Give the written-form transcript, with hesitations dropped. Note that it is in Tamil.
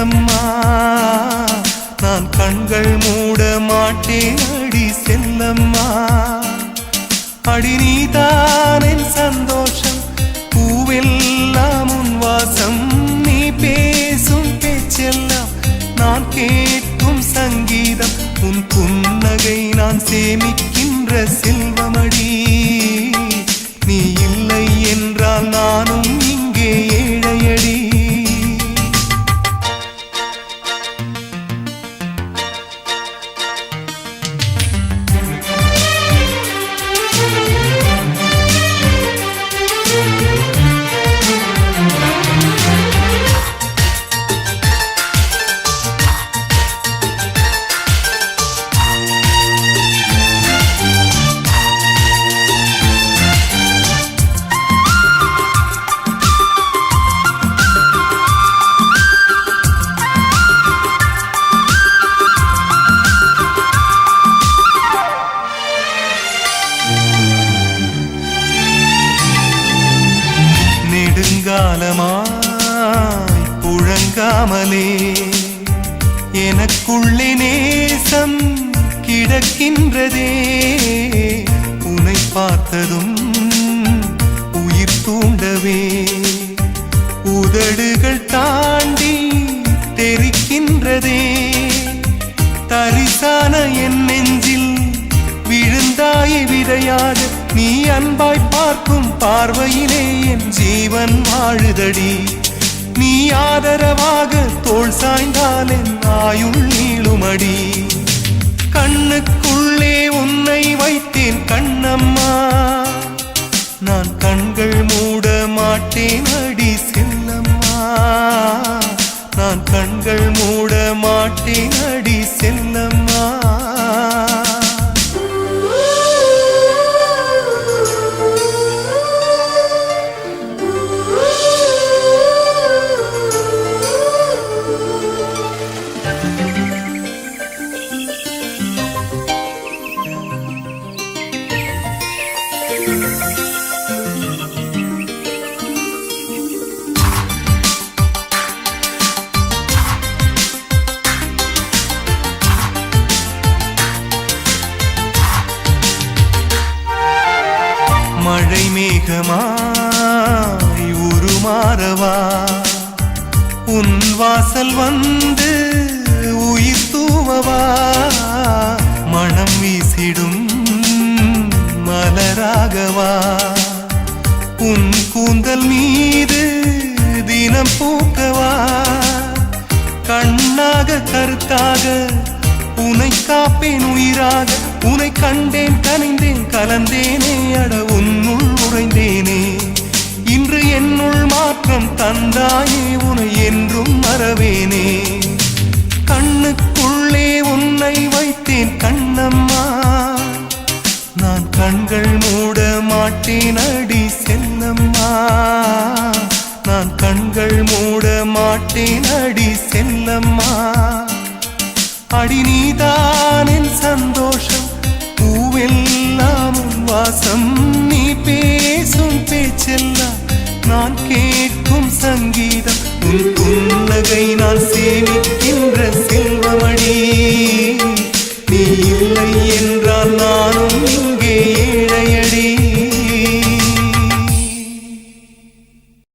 செல்லம்மா நான் கண்கள் மூட மாட்டேன் அடி செல்லம்மா அடி நீதான் என் சந்தோஷம் பூவெல்லாம் உன் வாசம் நீ பேசும் பேச்செல்லாம் நான் கேட்கும் சங்கீதம் உன் புன்னகை நான் சேமிக்கின்ற செல்வமடி நீ இல்லை என்றால் நானும் இங்கே ஏழையடி நெடுங்காலமாய் புழங்காமலே எனக்குள்ளே நேசம் கிடக்கின்றதே உன்னை பார்த்ததும் உயிர் தூண்டவே உதடுகள் தாண்டி தெரிக்கின்றதே தரிசான என் நெஞ்சில் விழுந்தாய் விதையாக நீ அன்பாய் பார்க்கும் பார்வையிலே என் ஜீவன் வாழுதடி நீ ஆதரவாக தோள் சாய்ந்தால் என் ஆயுள் நீளுமடி கண்ணுக்குள்ளே உன்னை வைத்தேன் கண்ணம்மா நான் கண்கள் மூட மாட்டேன் அடி செல்லம்மா நான் கண்கள் மூட மாட்டேன் அடி செல்லம்மா மழை மேகமாய் உருமாறவா உன் வாசல் வந்து உயிர் தூவவா மனம் வீசிடும் மலராகவா உன் கூந்தல் மீது தினம் பூக்கவா கண்ணாக கருத்தாக உனை காப்பேன் உயிராக உனை கண்டேன் கனிந்தேன் கலந்தேனே அட உன்னுள் உறைந்தேனே இன்று என்னுள் மாற்றம் தந்தாயே உனை என்றும் மறவேனே கண்ணுக்குள்ளே உன்னை வைத்தேன் கண்ணம்மா நான் கண்கள் மூட மாட்டேன் அடி செல்லம்மா நான் கண்கள் மூட மாட்டேன் அடி செல்லம்மா அடி நீதான் என் சந்தோஷம் பூவெல்லாம் உன் வாசம் நீ பேசும் பேச்செல்லாம் நான் கேட்கும் சங்கீதம் உன் புன்னகை நான் சேமிக்கின்ற செல்வமடி